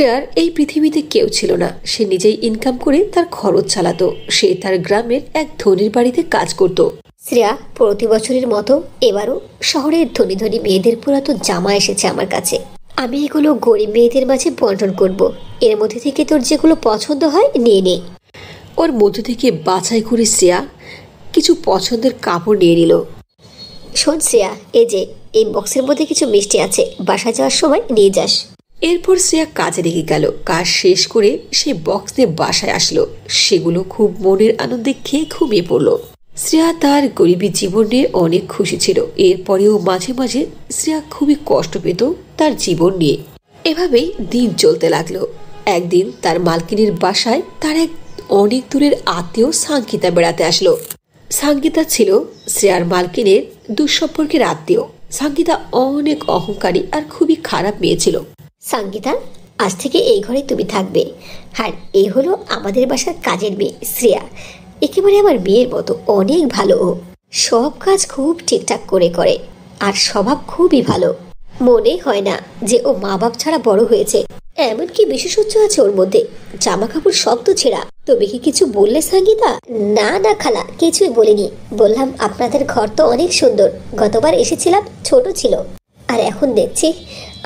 শ্রেয়ার এই পৃথিবীতে কেউ ছিল না। সে নিজেই ইনকাম করে তার খরচ চালাতো। সে তার গ্রামের এক ধনীর বাড়িতে কাজ করত। শ্রেয়া প্রতি বছরের মতো এবারও শহরের ধনী ধনী মেয়েদের পুরাতন জামা এসেছে আমার কাছে। আমি এগুলো গরিব মেয়েদের মাঝে বন্টন করব। এর মধ্যে থেকে তোর যেগুলো পছন্দ হয় নিয়ে নে। ওর মধ্যে থেকে বাছাই করে শ্রেয়া কিছু পছন্দের কাপড় নিয়ে নিল। শোন শ্রেয়া, এই বক্সের মধ্যে কিছু মিষ্টি আছে, বাসা যাওয়ার সময় নিয়ে যাস। এরপর শ্রেয়া কাজে লেগে গেল। কাজ শেষ করে সে বক্স নিয়ে বাসায় আসলো। সেগুলো খুব মনের আনন্দে খেয়ে ঘুমিয়ে পড়ল। শ্রেয়া তার গরিবী জীবন নিয়ে অনেক খুশি ছিল। এরপরেও মাঝে মাঝে শ্রেয়া খুবই কষ্ট পেত তার জীবন নিয়ে। এভাবেই দিন চলতে লাগলো। একদিন তার মালকিনের বাসায় তার এক অনেক দূরের আত্মীয় সাঙ্গীতা বেড়াতে আসলো। সাঙ্গীতা ছিল শ্রেয়ার মালকিনের দুঃসম্পর্কের আত্মীয়। সাঙ্গীতা অনেক অহংকারী আর খুবই খারাপ মেয়ে ছিল। সাঙ্গীতা, আজ থেকে এই ঘরে তুমি থাকবে। আর এই হলো আমাদের বাসার কাজের মেয়ে শ্রেয়া। একেবারে আমার মেয়ের মতো, অনেক ভালো। ও সব কাজ খুব ঠিকঠাক করে আর স্বভাব খুবই ভালো। মনে হয় না যে ও মা বাপ ছাড়া বড় হয়েছে। এমনকি বিশেষত্ব আছে ওর মধ্যে। জামা কাপড় সব তো ছেঁড়া। তুমি কি কিছু বললে সাঙ্গীতা? না না খালা, কিছুই বলিনি। বললাম আপনাদের ঘর তো অনেক সুন্দর। গতবার এসেছিলাম ছোট ছিল, আর এখন দেখছি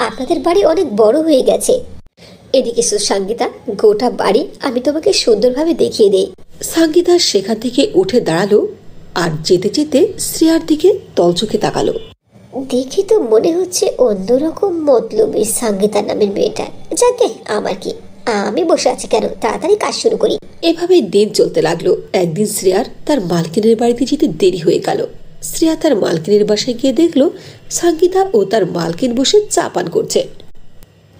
আপনাদের বাড়ি অনেক বড় হয়ে গেছে। এদিকে সাঙ্গীতা, গোটা বাড়ি আমি তোমাকে সুন্দরভাবে দেখিয়ে দেই। সাঙ্গীতা সেখান থেকে উঠে দাঁড়ালো আর যেতে যেতে শ্রেয়ার দিকে তলচোখে তাকালো। দেখি তো মনে হচ্ছে অন্যরকম মতলবী সাঙ্গীতা নামের মেয়েটা। যাকে আমার কি, আমি বসে আছি কেন, তাড়াতাড়ি কাজ শুরু করি। এভাবেই দিন চলতে লাগলো। একদিন শ্রেয়ার তার মালকিনের বাড়িতে যেতে দেরি হয়ে গেল। শ্রেয়া তার মালকিনের বাসায় গিয়ে দেখলো সাঙ্গীতা ও তার মালকিন বসে চা পান করছে।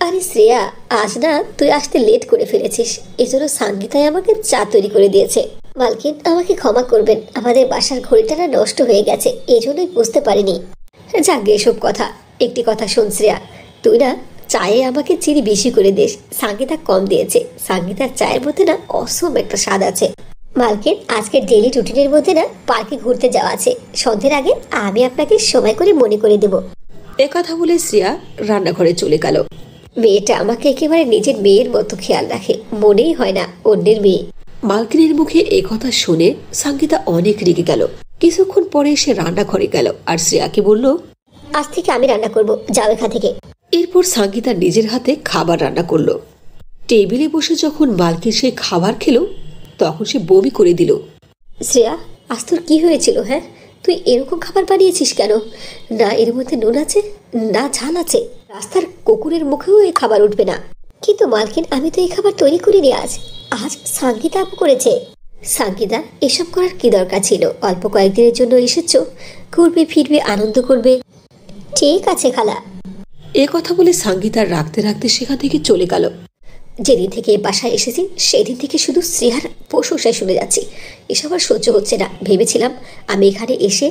আরে শ্রেয়া, আজ না তুই আসতে লেট করে ফেলেছিস। এজন্য সাঙ্গীতাই আমাকে চা তৈরি করে দিয়েছে। মালকিন, আমাকে ক্ষমা করবেন, আমাদের বাসার ঘড়িটা না নষ্ট হয়ে গেছে, এজন্যই বুঝতে পারিনি। যাক এসব কথা। একটি কথা শোন শ্রেয়া, তুই না চায়ে আমাকে চিনি বেশি করে দিস। সাঙ্গীতা কম দিয়েছে। সাঙ্গীতার চায়ের মধ্যে না অসম একটা স্বাদ আছে। মালকিন, আজকে ডেইলি রুটিনের মধ্যে না পার্কে ঘুরতে যাওয়া আছে। সন্ধ্যের আগে আমি আপনাকে সময় করে মনে করে দেব। একথা বলে শ্রেয়া রান্নাঘরে চলে গেল। মেয়েটা আমাকে একেবারে নিজের মেয়ের মতো খেয়াল রাখে, মনেই হয় না অন্যের মেয়ে। মালকিনের মুখে একথা শুনে সাঙ্গীতা অনেক রেগে গেল। কিছুক্ষণ পরে সে রান্নাঘরে গেল আর শ্রেয়াকে বলল, আজ থেকে আমি রান্না করব, যাও এখান থেকে। এরপর সাঙ্গীতা নিজের হাতে খাবার রান্না করলো। টেবিলে বসে যখন মালকিন সেই খাবার খেলো তখন সে বমি করে দিল। শ্রেয়া, আজ তোর কি হয়েছিল? হ্যাঁ, তুই এরকম খাবার বানিয়েছিস কেন? না এর মধ্যে নুন আছে, না ঝাল আছে। রাস্তার কুকুরের মুখেও এই খাবার উঠবে না। কিন্তু মালকিন, আমি তো এই খাবার তৈরি করিনি। আজ আজ সাঙ্গীতা আপু করেছে। সাঙ্গীতা, এসব করার কি দরকার ছিল? অল্প কয়েকদিনের জন্য এসেছো, ঘুরবে ফিরবে, আনন্দ করবে। ঠিক আছে খালা। এ কথা বলে সাঙ্গীতা রাখতে রাখতে সেখান থেকে চলে গেল। যেদিন থেকে বাসায় এসেছি সেদিন থেকে শুধু শ্রেয়ার প্রশংসায় শুনে যাচ্ছি। এসব আর সহ্য হচ্ছে না। ভেবেছিলাম আমি এখানে এসে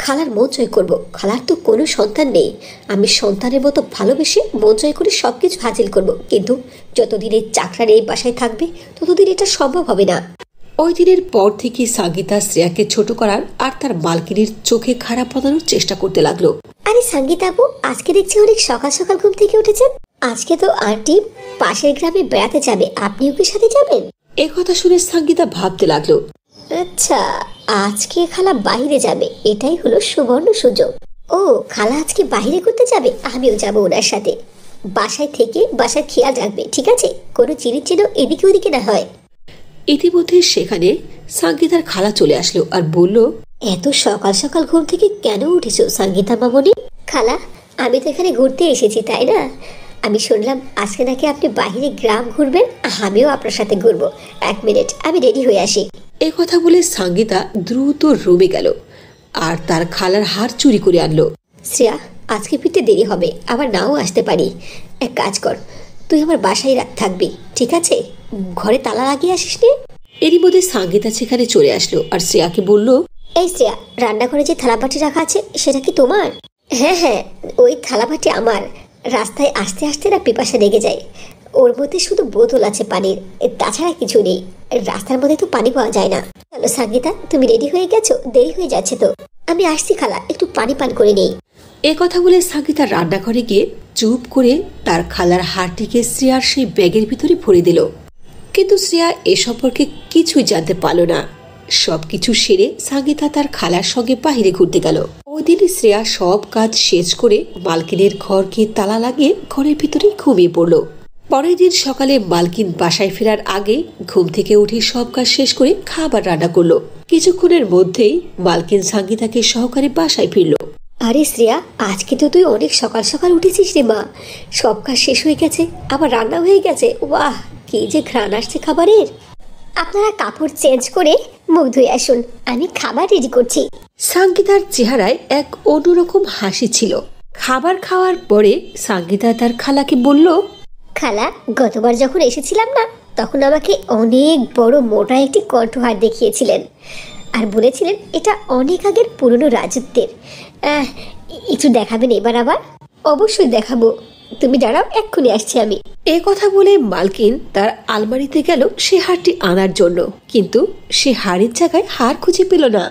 খালার মন জয় করবো। খালার তো কোনো সন্তান নেই। আমি সন্তানের মতো ভালোবেসে মন জয় করে সবকিছু হাসিল করব। কিন্তু যতদিন এই চাকরার এই বাসায় থাকবে ততদিন এটা সম্ভব হবে না। ওই দিনের পর থেকে সাঙ্গীতা শ্রেয়াকে ছোট করার আর তার মালকিনের চোখে খারাপ বানানোর চেষ্টা করতে লাগলো। আরে সাঙ্গীতা আপু, আজকে দেখছি অনেক সকাল সকাল ঘুম থেকে উঠেছেন। আজকে তো আন্টি পাশের গ্রামে বেড়াতে যাবে, আপনিও কি সাথে যাবেন? এ কথা শুনে সাঙ্গীতা ভাবতে লাগলো, আচ্ছা, আজকে খালা বাইরে যাবে, এটাই হলো সুবর্ণ সুযোগ। ও, খালা আজকে বাইরে করতে যাবে, আমিও যাবো ওনার সাথে। বাসায় থেকে বাসার খেয়াল রাখবে, ঠিক আছে? কোনো চিনি এদিকে ওদিকে না হয়। ইতিমধ্যে সেখানে সাঙ্গীতার খালা চলে আসলো আর বলল, এত সকাল সকাল ঘুম থেকে কেন উঠেছো সাঙ্গীতা মামনি? খালা, আমি তো এখানে ঘুরতে এসেছি, তাই না? আমি শুনলাম আজকে নাকি আপনি বাইরে গ্রাম ঘুরবেন, আমিও আপনার সাথে ঘুরবো। 1 মিনিট, আমি রেডি হয়ে আসি। এ কথা বলে সাঙ্গীতা দ্রুত রুমে গেল আর তার খালার হার চুরি করে আনলো। শ্রেয়া, আজকে ফিরতে দেরি হবে, আবার নাও আসতে পারি। এক কাজ কর, তুই আমার বাসায় থাকবি, ঠিক আছে? ঘরে তালা লাগিয়ে আসিস নি। এরই মধ্যে সাঙ্গীতা সেখানে চলে আসলো আর শ্রেয়াকে বলল, এই শ্রেয়া, রান্নাঘরে যে থালাবাটি রাখা আছে সেটা কি তোমার? হ্যাঁ হ্যাঁ, ওই থালাবাটি আমার। রাস্তায় আসতে আসতে না পিপাসা লেগে যায়। ওর মধ্যে শুধু বোতল আছে পানির, তাছাড়া কিছু নেই। রাস্তার মধ্যে তো পানি পাওয়া যায় না। চলো সাঙ্গীতা, তুমি রেডি হয়ে গেছো? দেরি হয়ে যাচ্ছে তো। আমি আসছি খালা, একটু পানি পান করে নেই। এ কথা বলে সাঙ্গীতা রান্নাঘরে গিয়ে চুপ করে তার খালার হারটিকে শ্রেয়ার সেই ব্যাগের ভিতরে ভরে দিল। কিন্তু শ্রেয়া এ সম্পর্কে কিছুই জানতে পারল না। সবকিছু সেরে সাঙ্গীতা তার খালার সঙ্গে বাহিরে ঘুরতে গেল। ওই দিন শ্রেয়া সব কাজ শেষ করে মালকিনের ঘরকে তালা লাগিয়ে ঘরের ভিতরে ঘুমিয়ে পড়ল। পরের দিন সকালে মালকিন বাসায় ফেরার আগে ঘুম থেকে উঠে সব কাজ শেষ করে খাবার রান্না করলো। কিছুক্ষণের মধ্যেই মালকিন সাঙ্গীতাকে সহকারে বাসায় ফিরল। আরে শ্রেয়া, আজকে তো তুই অনেক সকাল সকাল উঠেছিস রে মা। সব কাজ শেষ হয়ে গেছে, আবার রান্না হয়ে গেছে। ওয়াহ, কি যে ঘ্রাণ আসছে খাবারের। আপনারা কাপড় চেঞ্জ করে মুখ ধুয়ে আসুন, আমি খাবার রেডি করছি। সাঙ্গীতার চেহারায় এক অন্যরকম হাসি ছিল। খাবার খাওয়ার পরে সাঙ্গীতা তার খালাকে বলল, খালা, গতবার যখন এসেছিলাম না, তখন আমাকে অনেক বড় মোটা একটি কণ্ঠহার দেখিয়েছিলেন আর বলেছিলেন এটা অনেক আগের পুরনো রাজত্বের। একটু দেখাবেন এবার? আবার অবশ্যই দেখাবো, তুমি দাঁড়াও, এক্ষুনি আসছি আমি। এ কথা বলে মালকিন তার আলমারিতে গেল সে হারটি আনার জন্য, কিন্তু সে হাড়ের জায়গায় হার খুঁজে পেল না।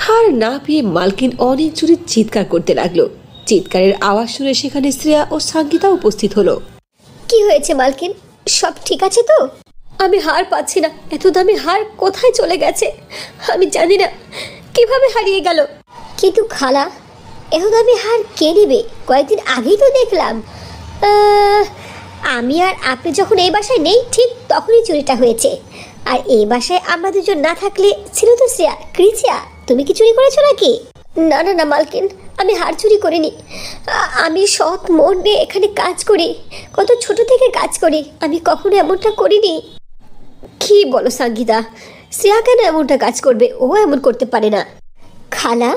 হার না পেয়ে মালকিন অনেক জোরে চিৎকার করতে লাগলো। চিৎকারের আওয়াজ শুনে সেখানে শ্রেয়া ও সাঙ্গীতা উপস্থিত হলো। কি হয়েছে মালকিন, সব ঠিক আছে তো? আমি হার পাচ্ছি না, এত দামি হার কোথায় চলে গেছে আমি জানি না, কিভাবে হারিয়ে গেল। কিন্তু খালা, এত দামি হার কে নেবে? কয়েকদিন আগেই তো দেখলাম। আমি আর আপনি যখন এই বাসায় নেই ঠিক তখনই চুরিটা হয়েছে। আর এই বাসায় আমরা দুজন না থাকলে ছিল তো শ্রেয়া। ক্রিচিয়া, তুমি কি চুরি করেছো নাকি? না না না মালকিন, আমি হার চুরি করিনি। আমি সৎ মন নিয়ে এখানে কাজ করি, কত ছোট থেকে কাজ করি, আমি কখনো এমনটা করিনি। কি বলো সাঙ্গীতা, শ্রেয়া কেন এমনটা কাজ করবে? ও এমন করতে পারে না। খালা,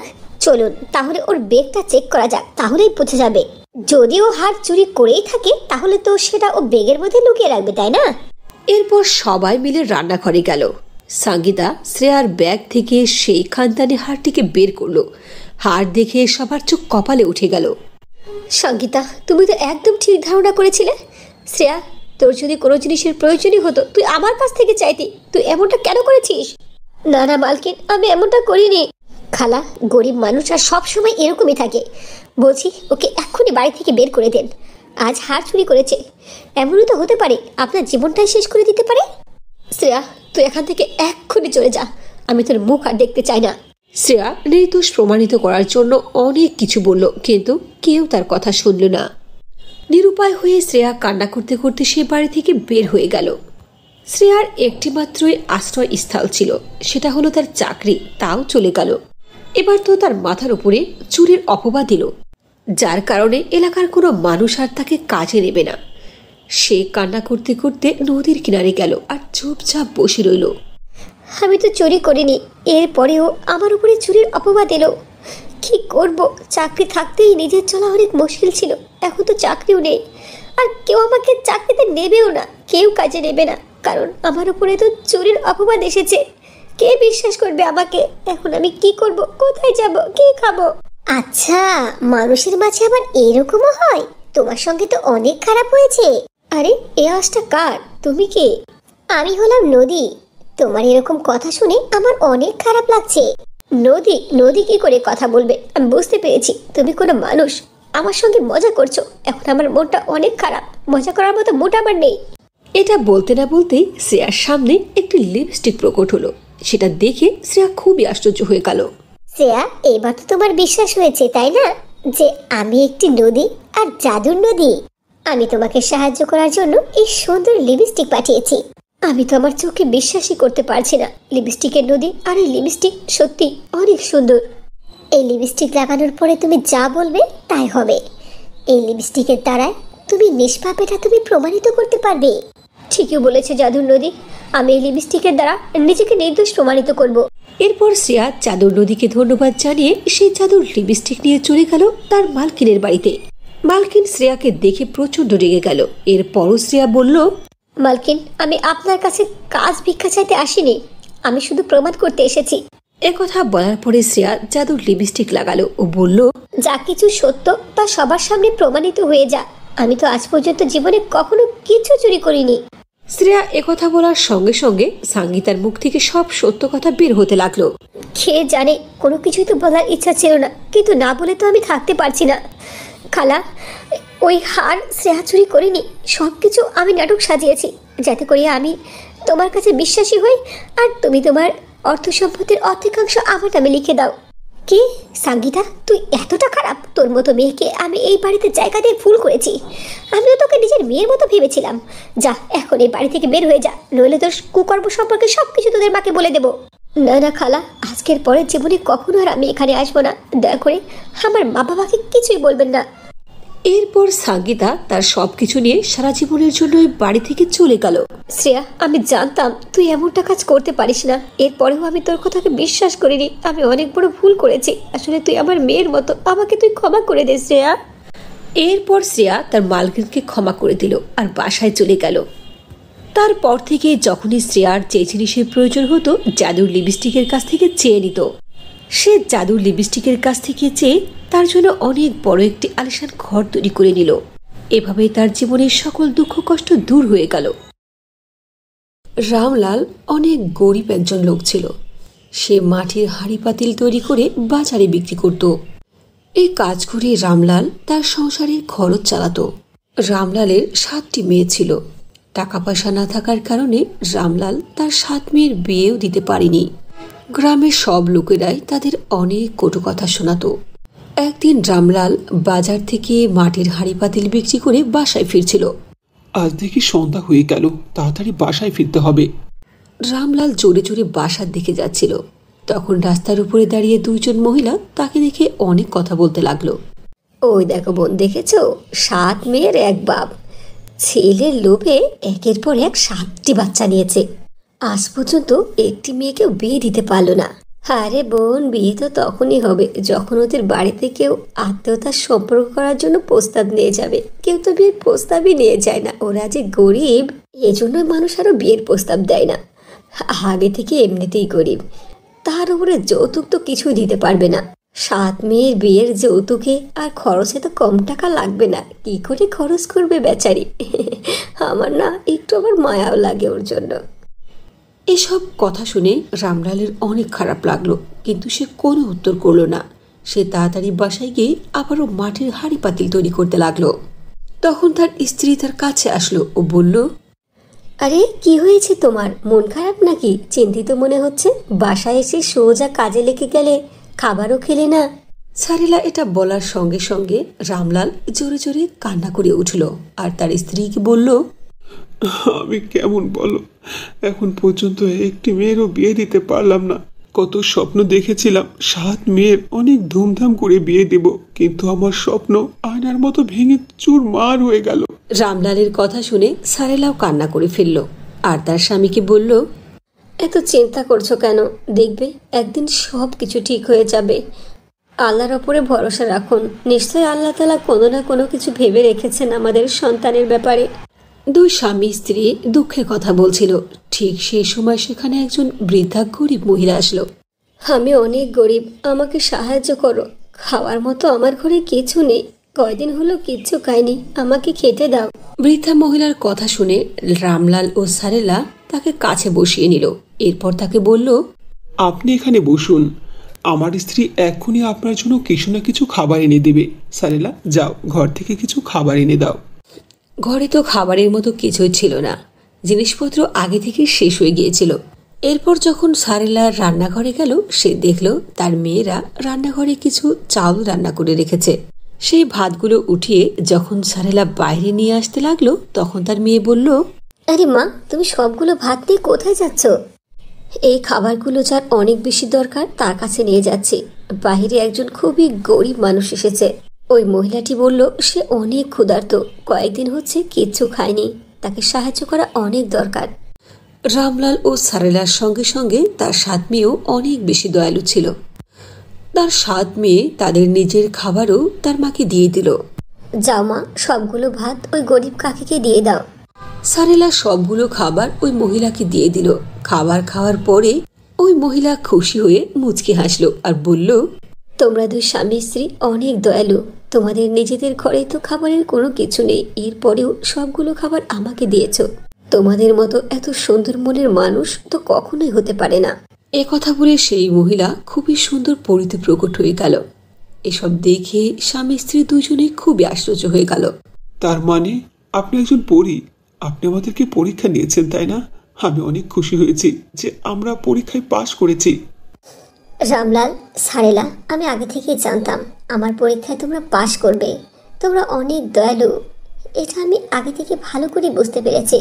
চলুন তাহলে ওর বেগটা চেক করা যাক, তাহলেই বোঝা যাবে। যদি ও হার চুরি করেই থাকে তাহলে তো সেটা ও বেগের মধ্যে লুকিয়ে রাখবে, তাই না? এরপর সবাই মিলে রান্নাঘরে গেল। সাঙ্গীতা শ্রেয়ার ব্যাগ থেকে সেই খানদানি হারটিকে বের করলো। হার দেখে সবার চোখ কপালে উঠে গেল। সঙ্গীতা, তুমি তো একদম ঠিক ধারণা করেছিলে। শ্রেয়া, তোর যদি কোনো জিনিসের প্রয়োজনই হতো তুই আমার কাছ থেকে চাইতি, তুই এমনটা কেন করেছিস? না না মালকিন, আমি এমনটা করিনি। খালা, গরিব মানুষ আর সবসময় এরকমই থাকে। বলছি ওকে এক্ষুনি বাড়ি থেকে বের করে দেন। আজ হার চুরি করেছে, এমনও তো হতে পারে আপনার জীবনটাই শেষ করে দিতে পারে। শ্রেয়া, তুই এখান থেকে এক্ষুনি চলে যা, আমি তোর মুখ আর দেখতে চাই না। শ্রেয়া নির্দোষ প্রমাণিত করার জন্য অনেক কিছু বলল, কিন্তু কেউ তার কথা শুনল না। নিরুপায় হয়ে শ্রেয়া কান্না করতে করতে সে বাড়ি থেকে বের হয়ে গেল। শ্রেয়ার একটি মাত্রই আশ্রয়স্থল ছিল, সেটা হলো তার চাকরি, তাও চলে গেল। এবার তো তার মাথার উপরে চুরির অপবাদ দিল, যার কারণে এলাকার কোনো মানুষ আর তাকে কাজে নেবে না। সে কান্না করতে করতে নদীর কিনারে গেল আর চুপচাপ বসে রইল। আমি তো চুরি করিনি, এরপরেও আমার উপরে চুরির অপবাদ এলো। কি করব? চাকরি থাকতেই নিজের চলা অনেক মুশকিল ছিল, এখন তো চাকরিও নেই, আর কেউ আমাকে চাকরিতে নেবেও না, কেউ কাজে নেবে না, কারণ আমার উপরে তো চুরির অপবাদ এসেছে। কে বিশ্বাস করবে আমাকে? এখন আমি কি করব? কোথায় যাব? কি খাবো? আচ্ছা, মানুষের মাঝে আবার এরকমও হয়? তোমার সঙ্গে তো অনেক খারাপ হয়েছে। আরে, এই আওয়াজটা কার? তুমি কে? আমি হলাম নদী। তোমার এরকম কথা শুনে আমার অনেক খারাপ লাগছে। নদী? নদী কি করে কথা বলবে? আমি বুঝতে পেরেছি তুমি কোনো মানুষ, আমার সঙ্গে মজা করছো। এখন আমার মনটা অনেক খারাপ, মজা করার মতো মুড আমার নেই। এটা বলতে না বলতেই শ্রেয়ার সামনে একটি লিপস্টিক প্রকট হলো। সেটা দেখে শ্রেয়া খুবই আশ্চর্য হয়ে গেল। শ্রেয়া, এবার তো তোমার বিশ্বাস হয়েছে তাই না, যে আমি একটি নদী আর জাদুর নদী? আমি তোমাকে সাহায্য করার জন্য এই সুন্দর লিপস্টিক পাঠিয়েছি। আমি তো আমার চোখে বিশ্বাসই করতে পারছি না, লিপস্টিকের নদী আর এই লিপস্টিক সত্যি অনেক সুন্দর। এই লিপস্টিক লাগানোর পরে তুমি যা বলবে তাই হবে। এই লিপস্টিকের দ্বারায় তুমি নিষ্পাপ, এটা তুমি প্রমাণিত করতে পারবে। ঠিকই বলেছে জাদুর নদী, আমি এই লিপস্টিকের দ্বারা নিজেকে নির্দোষ প্রমাণিত করব। এরপর শ্রেয়া জাদুর নদীকে ধন্যবাদ জানিয়ে সেই জাদুর লিপস্টিক নিয়ে চলে গেল তার মালকিনের বাড়িতে। মালকিন শ্রেয়াকে দেখে প্রচন্ড রেগে গেল। এরপরও শ্রেয়া বলল, মালকিন, আমি আপনার কাছে কাজ ভিক্ষা চাইতে আসিনি, আমি শুধু প্রমাণ করতে এসেছি। একথা বলার পরে শ্রেয়া জাদুর লিপস্টিক লাগালো ও বলল, যা কিছু সত্য তা সবার সামনে প্রমাণিত হয়ে যা। আমি তো আজ পর্যন্ত জীবনে কখনো কিছু চুরি করিনি। শ্রেয়া একথা বলার সঙ্গে সঙ্গে সাঙ্গীতার মুখ থেকে সব সত্য কথা বের হতে লাগলো। খেয়ে জানে কোনো কিছুই তো বলার ইচ্ছা ছিল না, কিন্তু না বলে তো আমি থাকতে পারছি না। খালা, ওই হার শ্রেয়া চুরি করিনি, সব কিছু আমি নাটক সাজিয়েছি যাতে করে আমি তোমার কাছে বিশ্বাসী হই আর তুমি তোমার অর্থ সম্পত্তির অর্ধেকাংশ আমার নামে লিখে দাও। কি সঙ্গীতা, তুই এতটা খারাপ? তোর মতো মেয়েকে আমি এই বাড়িতে জায়গা দিয়ে ভুল করেছি। আমিও তোকে নিজের মেয়ের মতো ভেবেছিলাম। যা এখন এই বাড়ি থেকে বের হয়ে যা, নইলে তোর কুকর্ম সম্পর্কে সবকিছু তোদের মাকে বলে দেবো। না না খালা, আজকের পরের জীবনে কখনো আর আমি এখানে আসবো না। দয়া করে আমার মা বাবাকে কিছুই বলবেন না। এরপর সঙ্গীতা তার সবকিছু নিয়ে সারা জীবনের জন্য ওই বাড়ি থেকে চলে গেল। শ্রেয়া, আমি জানতাম তুই এমনটা কাজ করতে পারিস না, এরপরেও আমি তোর কথাকে বিশ্বাস করিনি। আমি অনেক বড় ভুল করেছি। আসলে তুই আমার মেয়ের মতো, আমাকে তুই ক্ষমা করে দে শ্রেয়া। এরপর শ্রেয়া তার মালকিনকে ক্ষমা করে দিল আর বাসায় চলে গেল। তারপর থেকে যখনই শ্রেয়ার যে জিনিসের প্রয়োজন হতো জাদুর লিপস্টিকের কাছ থেকে চেয়ে নিত। সে জাদুর লিপস্টিকের কাছ থেকে চেয়ে তার জন্য অনেক বড় একটি আলিশান ঘর তৈরি করে নিল। এভাবেই তার জীবনের সকল দুঃখ কষ্ট দূর হয়ে গেল। রামলাল অনেক গরিব একজন লোক ছিল। সে মাটির হাঁড়ি পাতিল তৈরি করে বাজারে বিক্রি করত। এই কাজ করে রামলাল তার সংসারের খরচ চালাত। রামলালের 7টি মেয়ে ছিল। টাকা পয়সা না থাকার কারণে রামলাল তার 7 মেয়ের বিয়েও দিতে পারেনি। গ্রামের সব লোকেরাই তাদের অনেক কটু কথা শোনাত। একদিন রামলাল বাজার থেকে মাটির হাঁড়ি পাতিল বিক্রি করে বাসায় ফিরছিল। আজ দেখি সন্ধ্যা হয়ে গেল, তাড়াতাড়ি বাসায় ফিরতে হবে। রামলাল জোরে জোরে বাসার দিকে যাচ্ছিল। তখন রাস্তার উপরে দাঁড়িয়ে 2 জন মহিলা তাকে দেখে অনেক কথা বলতে লাগলো। ওই দেখো বোন, দেখেছো? 7 মেয়ের এক বাপ। ছেলের লোভে একের পর এক 7টি বাচ্চা নিয়েছে। আজ পর্যন্ত একটি মেয়েকেও বিয়ে দিতে পারলো না। আরে বোন, বিয়ে তো তখনই হবে যখন ওদের বাড়িতে কেউ আত্মীয়তার সম্পর্ক করার জন্য প্রস্তাব নিয়ে যাবে। কেউ তো বিয়ের প্রস্তাবই নিয়ে যায় না। ওরা যে গরিব, এজন্যই মানুষ আরো বিয়ের প্রস্তাব দেয় না। আগে থেকে এমনিতেই গরিব, তার উপরে যৌতুক তো কিছুই দিতে পারবে না। 7 মেয়ের বিয়ের যৌতুকে আর খরচে তো কম টাকা লাগবে না। কি করে খরচ করবে বেচারি? আমার না একটু আবার মায়াও লাগে ওর জন্য। এসব কথা শুনে রামলালের অনেক খারাপ লাগলো, কিন্তু সে কোনো উত্তর করলো না। সে তাড়াতাড়ি বাসায় গিয়ে আবারও মাটির হাঁড়ি পাতিল তৈরি করতে লাগলো। তখন তার স্ত্রী তার কাছে আসলো ও বলল, আরে কি হয়েছে তোমার? মন খারাপ নাকি? চিন্তিত মনে হচ্ছে। বাসায় এসে সোজা কাজে লেগে গেলে, খাবারও খেলে না। সারেলা এটা বলার সঙ্গে সঙ্গে রামলাল জোরে জোরে কান্না করে উঠল আর তার স্ত্রীকে বলল, আমি কেমন বলো, এখন পর্যন্ত একটি মেয়েরও বিয়ে দিতে পারলাম না। কত স্বপ্ন দেখেছিলাম 7 মেয়ের অনেক ধুমধাম করে বিয়ে দেব, কিন্তু আমার স্বপ্ন আয়নার মতো ভেঙে চুরমার হয়ে গেল। রামলালের কথা শুনে সারেলাও কান্না করে ফেলল আর তার স্বামীকে বলল, এত চিন্তা করছো কেন? দেখবে একদিন সব কিছু ঠিক হয়ে যাবে। আল্লাহর ওপরে ভরসা রাখুন। নিশ্চয়ই আল্লাহ তাআলা কোনো না কোনো কিছু ভেবে রেখেছেন আমাদের সন্তানের ব্যাপারে। 2 স্বামী স্ত্রী দুঃখে কথা বলছিল। ঠিক সেই সময় সেখানে একজন বৃদ্ধা গরিব মহিলা আসলো। আমি অনেক গরিব, আমাকে সাহায্য করো। খাওয়ার মতো আমার ঘরে কিছু নেই। কয়দিন হলো কিচ্ছু খাইনি, আমাকে খেতে দাও। বৃদ্ধা মহিলার কথা শুনে রামলাল ও সারেলা তাকে কাছে বসিয়ে নিল। এরপর তাকে বলল, আপনি এখানে বসুন, আমার স্ত্রী এক্ষুনি আপনার জন্য কিছু না কিছু খাবার এনে দেবে। সারেলা, যাও ঘর থেকে কিছু খাবার এনে দাও। ঘরে তো খাবারের মতো কিছুই ছিল না। জিনিসপত্র আগে থেকে শেষ হয়ে গিয়েছিল। এরপর যখন সারেলা রান্নাঘরে গেল, সে দেখল তার মেয়েরা রান্নাঘরে কিছু চাউল রান্না করে রেখেছে। সেই ভাতগুলো উঠিয়ে যখন সারেলা বাইরে নিয়ে আসতে লাগলো, তখন তার মেয়ে বলল, আরে মা, তুমি সবগুলো ভাত নিয়ে কোথায় যাচ্ছ? এই খাবারগুলো যার অনেক বেশি দরকার তার কাছে নিয়ে যাচ্ছি। বাহিরে একজন খুবই গরিব মানুষ এসেছে। ওই মহিলাটি বলল সে অনেক ক্ষুধার্ত, কয়েকদিন হচ্ছে কিচ্ছু খায়নি, তাকে সাহায্য করা অনেক দরকার। রামলাল ও সারেলার সঙ্গে সঙ্গে তার 7 মেয়েও অনেক বেশি দয়ালু ছিল। তার 7 মেয়ে তাদের নিজের খাবারও তার মাকে দিয়ে দিল। যাও মা, সবগুলো ভাত ওই গরিব কাকিকে দিয়ে দাও। সারেলা সবগুলো খাবার ওই মহিলাকে দিয়ে দিল। খাবার খাওয়ার পরে ওই মহিলা খুশি হয়ে মুচকি হাসলো আর বলল, তোমরা 2 স্বামী স্ত্রী অনেক দয়ালু। তোমাদের নিজেদের ঘরে তো খাবারের কোনো কিছু নেই, এরপরেও সবগুলো খাবার আমাকে দিয়েছ। তোমাদের মতো এত সুন্দর মনের মানুষ তো কখনোই হতে পারে না। এ কথা বলে সেই মহিলা খুবই সুন্দর পরিতে প্রকট হয়ে গেল। এসব দেখে স্বামী স্ত্রী দুজনেই খুবই আশ্চর্য হয়ে গেল। তার মানে আপনি একজন পরী। আপনি আমাদেরকে পরীক্ষা নিয়েছেন, তাই না? আমি অনেক খুশি হয়েছি যে আমরা পরীক্ষায় পাশ করেছি। রামলাল, সারেলা, আমি আগে থেকেই জানতাম আমার পরীক্ষায় তোমরা পাশ করবে। তোমরা অনেক দয়ালু, এটা আমি আগে থেকে ভালো করে বুঝতে পেরেছি।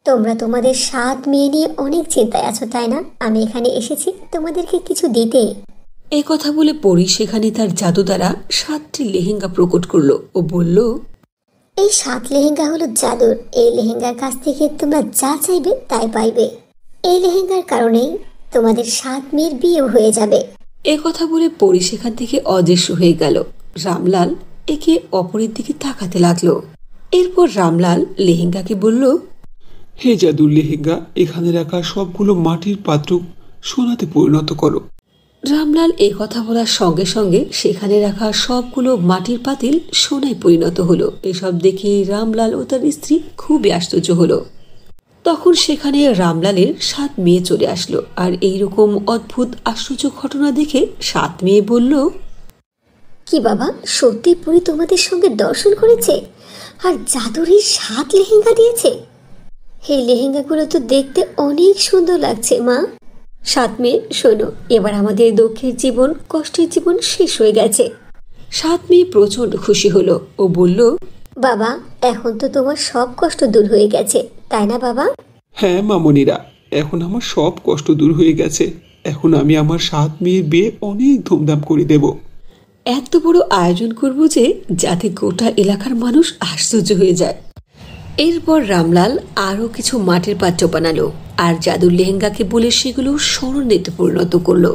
তোমরা তোমাদের 7 মেয়ে নিয়ে অনেক চিন্তায় আছো, তাই না? আমি এখানে এসেছি তোমাদেরকে কিছু দিতে। এ কথা বলে পরি সেখানে তার জাদু দ্বারা 7টি লেহেঙ্গা প্রকট করলো ও বলল, এই 7 লেহেঙ্গা হলো জাদুর। এই লেহেঙ্গার কাছ থেকে তোমরা যা চাইবে তাই পাইবে। এই লেহেঙ্গার কারণেই তোমাদের 7 মেয়ের বিয়ে হয়ে যাবে। এ কথা বলে পরি সেখান থেকে অদৃশ্য হয়ে গেল। রামলাল একে অপরের দিকে তাকাতে লাগলো। এরপর রামলাল লেহেঙ্গাকে বলল, হে জাদুর লেহেঙ্গা, এখানে রাখা সবগুলো মাটির পাত্র সোনাতে পরিণত করো। রামলাল এ কথা বলার সঙ্গে সঙ্গে সেখানে রাখা সবগুলো মাটির পাতিল সোনায় পরিণত হলো। এসব দেখে রামলাল ও তার স্ত্রী খুবই আশ্চর্য হলো। তখন সেখানে রামলালের 7 মেয়ে চলে আসলো। আর এইরকম অদ্ভুত আশ্চর্য ঘটনা দেখে 7 মেয়ে বলল, কি বাবা, সত্যি পরি তোমাদের সঙ্গে দর্শন করেছে আর জাদুর এই 7 লেহেঙ্গা দিয়েছে? এই লেহেঙ্গাগুলো তো দেখতে অনেক সুন্দর লাগছে মা। 7 মেয়ে শোনো, এবার আমাদের দুঃখের জীবন, কষ্টের জীবন শেষ হয়ে গেছে। 7 মেয়ে প্রচন্ড খুশি হলো ও বলল, বাবা, এখন তো তোমার সব কষ্ট দূর হয়ে গেছে, তাই না বাবা? হ্যাঁ মামনিরা, এখন আমার সব কষ্ট দূর হয়ে গেছে। এখন আমি আমার 7 মেয়ের বিয়ে অনেক ধুমধাম করে দেব। এত বড় আয়োজন করব যে যাতে গোটা এলাকার মানুষ আশ্চর্য হয়ে যায়। এরপর রামলাল আরো কিছু মাটির পাত্র বানালো আর জাদুর লেহেঙ্গাকে বলে সেগুলো স্বর্ণেতে পরিণত করলো।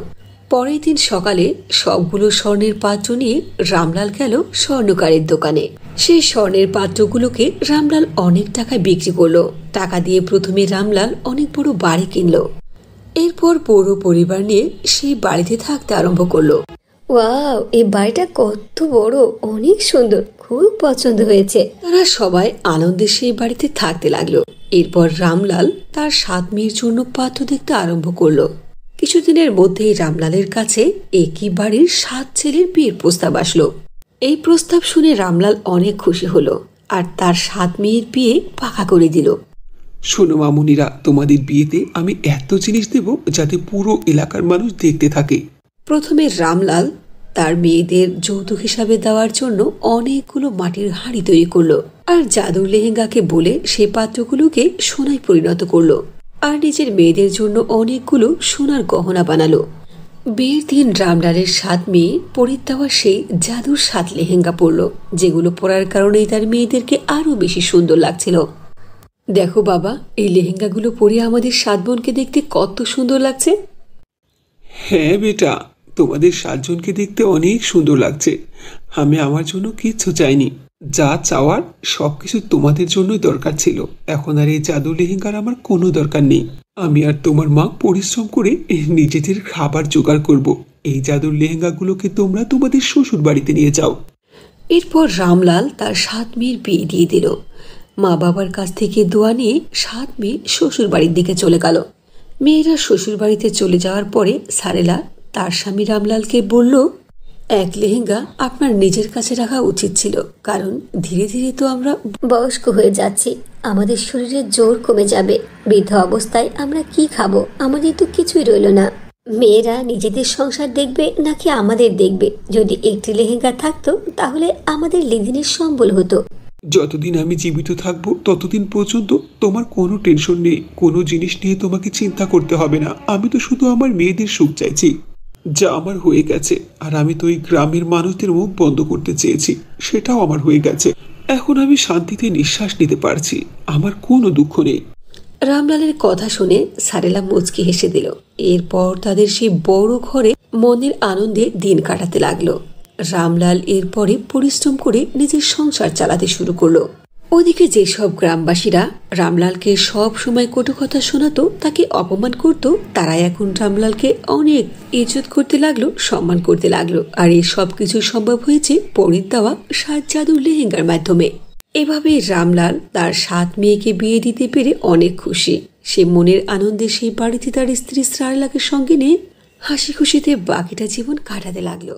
পরের দিন সকালে সবগুলো স্বর্ণের পাত্র নিয়ে রামলাল গেল স্বর্ণকারের দোকানে। সেই স্বর্ণের পাত্রগুলোকে রামলাল অনেক টাকায় বিক্রি করলো। টাকা দিয়ে প্রথমে রামলাল অনেক বড় বাড়ি কিনলো। এরপর পুরো পরিবার নিয়ে সেই বাড়িতে থাকতে আরম্ভ করলো। ওয়াও, এই বাড়িটা কত বড়, অনেক সুন্দর, খুব পছন্দ হয়েছে। তারা সবাই আনন্দে সেই বাড়িতে থাকতে লাগলো। এরপর রামলাল তার 7 মেয়ের জন্য পাত্র দেখতে আরম্ভ করলো। কিছুদিনের মধ্যেই রামলালের কাছে একই বাড়ির 7 ছেলের বিয়ের প্রস্তাব আসলো। এই প্রস্তাব শুনে রামলাল অনেক খুশি হলো আর তার 7 মেয়ের বিয়ে পাকা করে দিল। শোনো মামুনিরা, তোমাদের বিয়েতে আমি এত জিনিস দেব যাতে পুরো এলাকার মানুষ দেখতে থাকে। প্রথমে রামলাল তার মেয়েদের যৌতুক হিসাবে দেওয়ার জন্য অনেকগুলো মাটির হাঁড়ি তৈরি করলো আর জাদুর লেহেঙ্গাকে বলে সেই পাত্রগুলোকে সোনায় পরিণত করলো আর নিজের মেয়েদের জন্য অনেকগুলো সোনার গহনা বানালো। বিয়ের দিন রামলালের 7 মেয়ে পরিত দেওয়া সেই জাদুর 7 লেহেঙ্গা পরলো, যেগুলো পরার কারণেই তার মেয়েদেরকে আরো বেশি সুন্দর লাগছিল। দেখো বাবা, এই লেহেঙ্গাগুলো পরে আমাদের 7 বোনকে দেখতে কত সুন্দর লাগছে। হ্যাঁ বেটা, তোমাদের 7 জনকে দেখতে অনেক সুন্দর লাগছে। আমি আমার জন্য কিচ্ছু চাইনি, যা চাওয়ার সবকিছু তোমাদের জন্যই দরকার ছিল। এখন আর এই জাদু লেহেঙ্গার আমার কোনো দরকার নেই। আমি আর তোমার মা পরিশ্রম করে নিজেদের খাবার জোগাড় করব। এই জাদুর লেহেঙ্গাগুলোকে তোমরা তোমাদের শ্বশুর বাড়িতে নিয়ে যাও। এরপর রামলাল তার 7 মেয়ের বিয়ে দিয়ে দিল। মা বাবার কাছ থেকে দোয়া নিয়ে 7 মেয়ে শ্বশুর বাড়ির দিকে চলে গেল। মেয়েরা শ্বশুর বাড়িতে চলে যাওয়ার পরে সারেলা তার স্বামী রামলালকে বলল, এক লেহেঙ্গা আপনার নিজের কাছে রাখা উচিত ছিল, কারণ ধীরে ধীরে তো আমরা বয়স্ক হয়ে যাচ্ছি, আমাদের শরীরে জোর কমে যাবে। বৃদ্ধ অবস্থায় আমরা কি খাবো? আমাদের তো কিছুই রইল না। মেয়েরা নিজেদের সংসার দেখবে নাকি আমাদের দেখবে? যদি একটি লেহেঙ্গা থাকতো তাহলে আমাদের লেনদেনের সম্বল হতো। যতদিন আমি জীবিত থাকবো ততদিন পর্যন্ত তোমার কোনো টেনশন নেই, কোনো জিনিস নিয়ে তোমাকে চিন্তা করতে হবে না। আমি তো শুধু আমার মেয়েদের সুখ চাইছি, যা আমার হয়ে গেছে। আর আমি তো এই গ্রামের মানুষদের মুখ বন্ধ করতে চেয়েছি, সেটাও আমার হয়ে গেছে। এখন আমি শান্তিতে নিঃশ্বাস নিতে পারছি, আমার কোনো দুঃখ নেই। রামলালের কথা শুনে সারেলা মুচকি হেসে দিল। এরপর তাদের সেই বড় ঘরে মনের আনন্দে দিন কাটাতে লাগলো। রামলাল এরপরে পরিশ্রম করে নিজের সংসার চালাতে শুরু করলো। ওদিকে যেসব গ্রামবাসীরা রামলালকে সব সময় কটু কথা শোনাতো, তাকে অপমান করত, তারা এখন রামলালকে অনেক ইজ্জত করতে লাগলো, সম্মান করতে লাগলো। আর এই সব কিছু সম্ভব হয়েছে পরিত দেওয়া 7 জাদুর লেহেঙ্গার মাধ্যমে। এভাবে রামলাল তার 7 মেয়েকে বিয়ে দিতে পেরে অনেক খুশি। সে মনের আনন্দে সেই বাড়িতে তার স্ত্রী সারেলাকে সঙ্গে নিয়ে হাসি খুশিতে বাকিটা জীবন কাটাতে লাগলো।